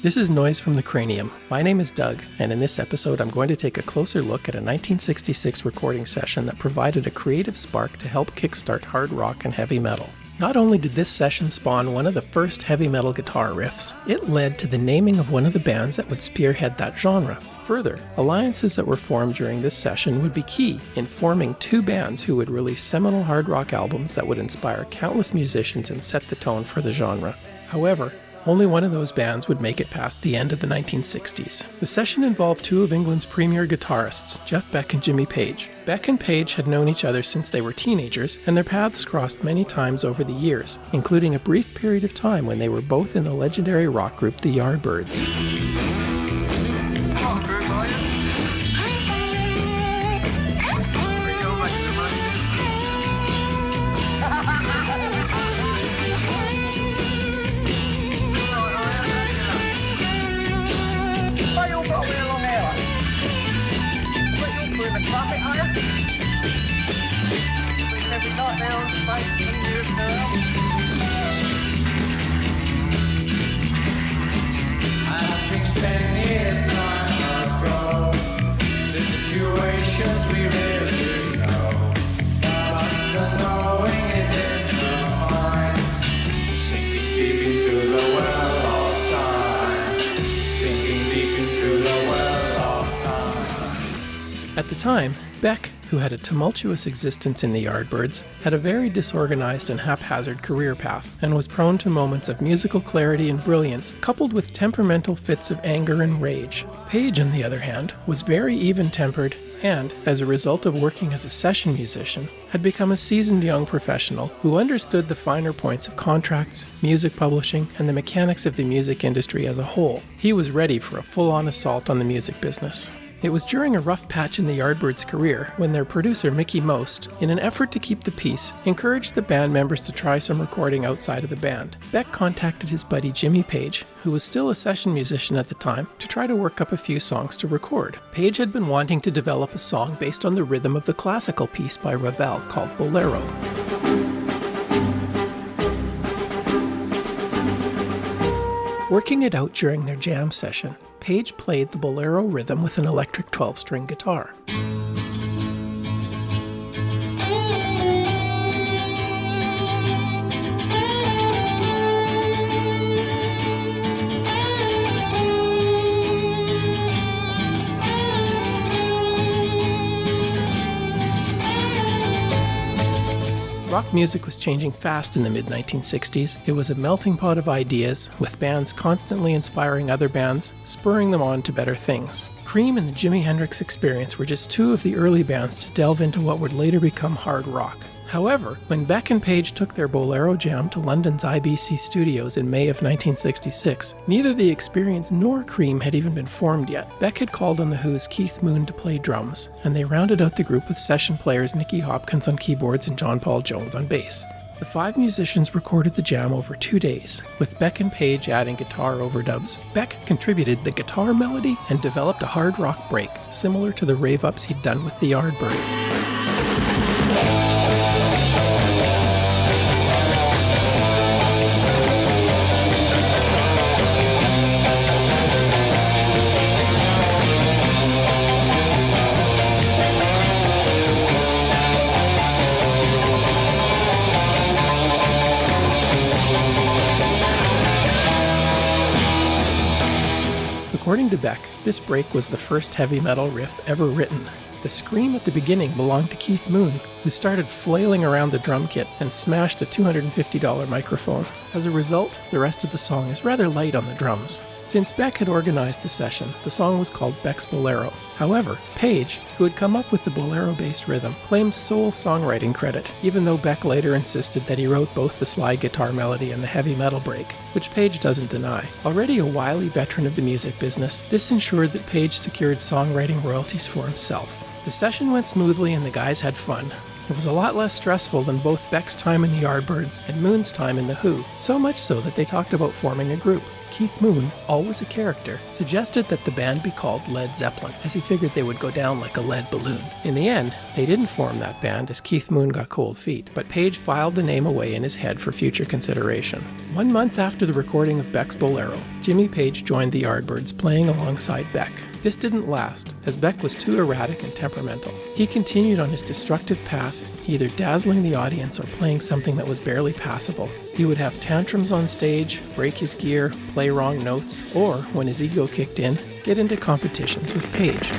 This is Noise from the Cranium. My name is Doug, and in this episode I'm going to take a closer look at a 1966 recording session that provided a creative spark to help kickstart hard rock and heavy metal. Not only did this session spawn one of the first heavy metal guitar riffs, it led to the naming of one of the bands that would spearhead that genre. Further, alliances that were formed during this session would be key in forming two bands who would release seminal hard rock albums that would inspire countless musicians and set the tone for the genre. However, only one of those bands would make it past the end of the 1960s. The session involved two of England's premier guitarists, Jeff Beck and Jimmy Page. Beck and Page had known each other since they were teenagers, and their paths crossed many times over the years, including a brief period of time when they were both in the legendary rock group the Yardbirds. Situations we really know, but the knowing is in the mind, sinking deep into the well of time, sinking deep into the well of time. At the time, Beck, who had a tumultuous existence in the Yardbirds, had a very disorganized and haphazard career path, and was prone to moments of musical clarity and brilliance, coupled with temperamental fits of anger and rage. Page, on the other hand, was very even-tempered, and, as a result of working as a session musician, had become a seasoned young professional who understood the finer points of contracts, music publishing, and the mechanics of the music industry as a whole. He was ready for a full-on assault on the music business. It was during a rough patch in the Yardbirds' career when their producer Mickie Most, in an effort to keep the peace, encouraged the band members to try some recording outside of the band. Beck contacted his buddy Jimmy Page, who was still a session musician at the time, to try to work up a few songs to record. Page had been wanting to develop a song based on the rhythm of the classical piece by Ravel called Bolero. Working it out during their jam session, Page played the Bolero rhythm with an electric 12-string guitar. Rock music was changing fast in the mid-1960s. It was a melting pot of ideas, with bands constantly inspiring other bands, spurring them on to better things. Cream and the Jimi Hendrix Experience were just two of the early bands to delve into what would later become hard rock. However, when Beck and Page took their Bolero jam to London's IBC studios in May of 1966, neither the Experience nor Cream had even been formed yet. Beck had called on The Who's Keith Moon to play drums, and they rounded out the group with session players Nicky Hopkins on keyboards and John Paul Jones on bass. The five musicians recorded the jam over 2 days, with Beck and Page adding guitar overdubs. Beck contributed the guitar melody and developed a hard rock break, similar to the rave-ups he'd done with the Yardbirds. According to Beck, this break was the first heavy metal riff ever written. The scream at the beginning belonged to Keith Moon, who started flailing around the drum kit and smashed a $250 microphone. As a result, the rest of the song is rather light on the drums. Since Beck had organized the session, the song was called Beck's Bolero. However, Page, who had come up with the Bolero-based rhythm, claimed sole songwriting credit, even though Beck later insisted that he wrote both the slide guitar melody and the heavy metal break, which Page doesn't deny. Already a wily veteran of the music business, this ensured that Page secured songwriting royalties for himself. The session went smoothly and the guys had fun. It was a lot less stressful than both Beck's time in the Yardbirds and Moon's time in The Who, so much so that they talked about forming a group. Keith Moon, always a character, suggested that the band be called Led Zeppelin, as he figured they would go down like a lead balloon. In the end, they didn't form that band as Keith Moon got cold feet, but Page filed the name away in his head for future consideration. 1 month after the recording of Beck's Bolero, Jimmy Page joined the Yardbirds, playing alongside Beck. This didn't last, as Beck was too erratic and temperamental. He continued on his destructive path, either dazzling the audience or playing something that was barely passable. He would have tantrums on stage, break his gear, play wrong notes, or, when his ego kicked in, get into competitions with Page.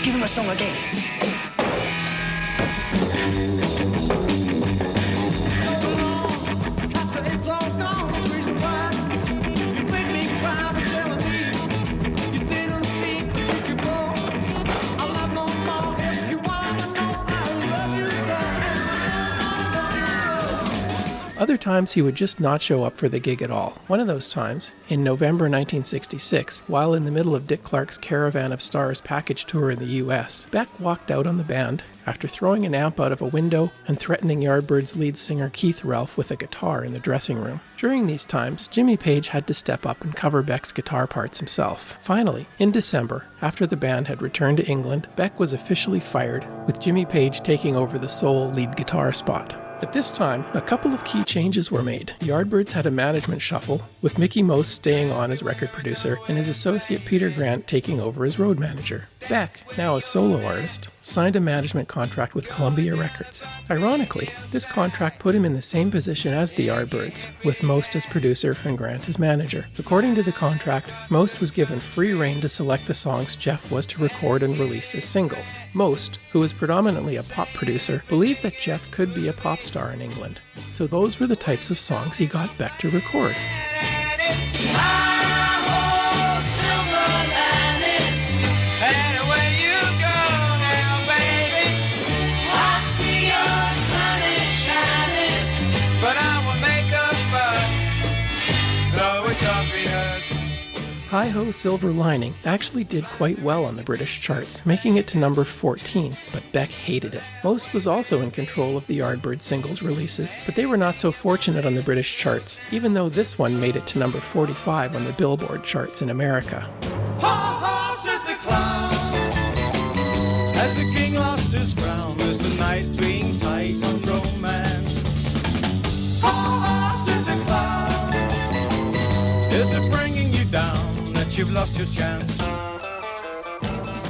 Give him a song again. Other times he would just not show up for the gig at all. One of those times, in November 1966, while in the middle of Dick Clark's Caravan of Stars package tour in the US, Beck walked out on the band after throwing an amp out of a window and threatening Yardbirds lead singer Keith Relf with a guitar in the dressing room. During these times, Jimmy Page had to step up and cover Beck's guitar parts himself. Finally, in December, after the band had returned to England, Beck was officially fired, with Jimmy Page taking over the sole lead guitar spot. At this time, a couple of key changes were made. The Yardbirds had a management shuffle, with Mickie Most staying on as record producer and his associate Peter Grant taking over as road manager. Beck, now a solo artist, signed a management contract with Columbia Records. Ironically, this contract put him in the same position as the Yardbirds, with Most as producer and Grant as manager. According to the contract, Most was given free rein to select the songs Jeff was to record and release as singles. Most, who was predominantly a pop producer, believed that Jeff could be a pop star in England. So those were the types of songs he got Beck to record. Hi-Ho Silver Lining actually did quite well on the British charts, making it to number 14, but Beck hated it. Most was also in control of the Yardbirds singles releases, but they were not so fortunate on the British charts, even though this one made it to number 45 on the Billboard charts in America. Ha ha, said the clown, as the king lost his crown, as the night being tight on romance. Ha ha, said the clown, is it bringing you down? You've lost your chance.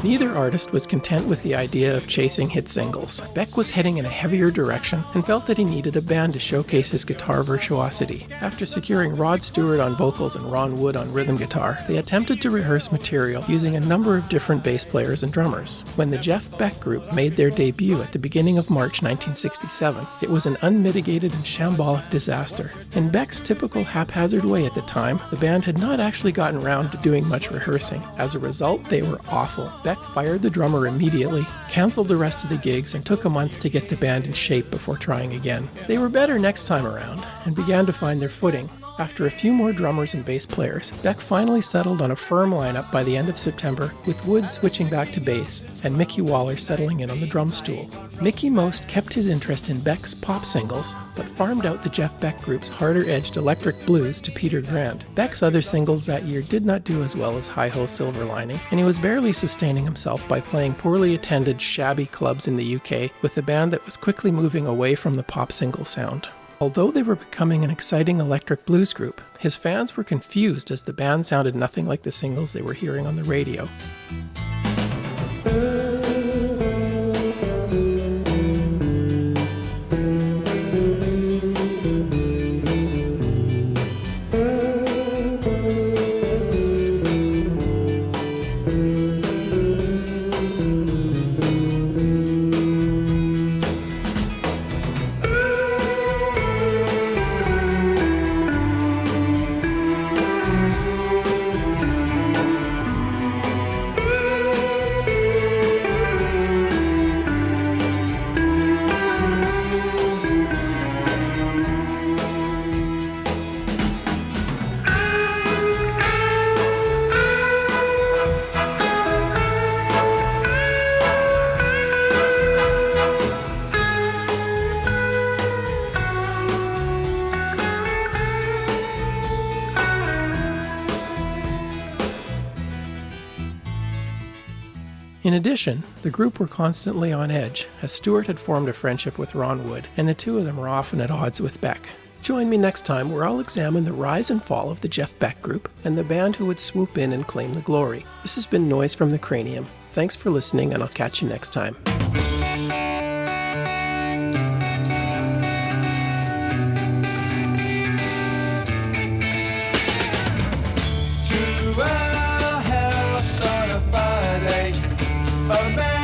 Neither artist was content with the idea of chasing hit singles. Beck was heading in a heavier direction and felt that he needed a band to showcase his guitar virtuosity. After securing Rod Stewart on vocals and Ron Wood on rhythm guitar, they attempted to rehearse material using a number of different bass players and drummers. When the Jeff Beck Group made their debut at the beginning of March 1967, it was an unmitigated and shambolic disaster. In Beck's typical haphazard way at the time, the band had not actually gotten around to doing much rehearsing. As a result, they were awful. Beck fired the drummer immediately, canceled the rest of the gigs, and took a month to get the band in shape before trying again. They were better next time around, and began to find their footing. After a few more drummers and bass players, Beck finally settled on a firm lineup by the end of September, with Wood switching back to bass, and Mickey Waller settling in on the drum stool. Mickie Most kept his interest in Beck's pop singles, but farmed out the Jeff Beck Group's harder-edged electric blues to Peter Grant. Beck's other singles that year did not do as well as Hi-Ho Silver Lining, and he was barely sustaining himself by playing poorly attended, shabby clubs in the UK with a band that was quickly moving away from the pop single sound. Although they were becoming an exciting electric blues group, his fans were confused as the band sounded nothing like the singles they were hearing on the radio. In addition, the group were constantly on edge, as Stewart had formed a friendship with Ron Wood, and the two of them were often at odds with Beck. Join me next time where I'll examine the rise and fall of the Jeff Beck Group and the band who would swoop in and claim the glory. This has been Noise from the Cranium. Thanks for listening, and I'll catch you next time. A man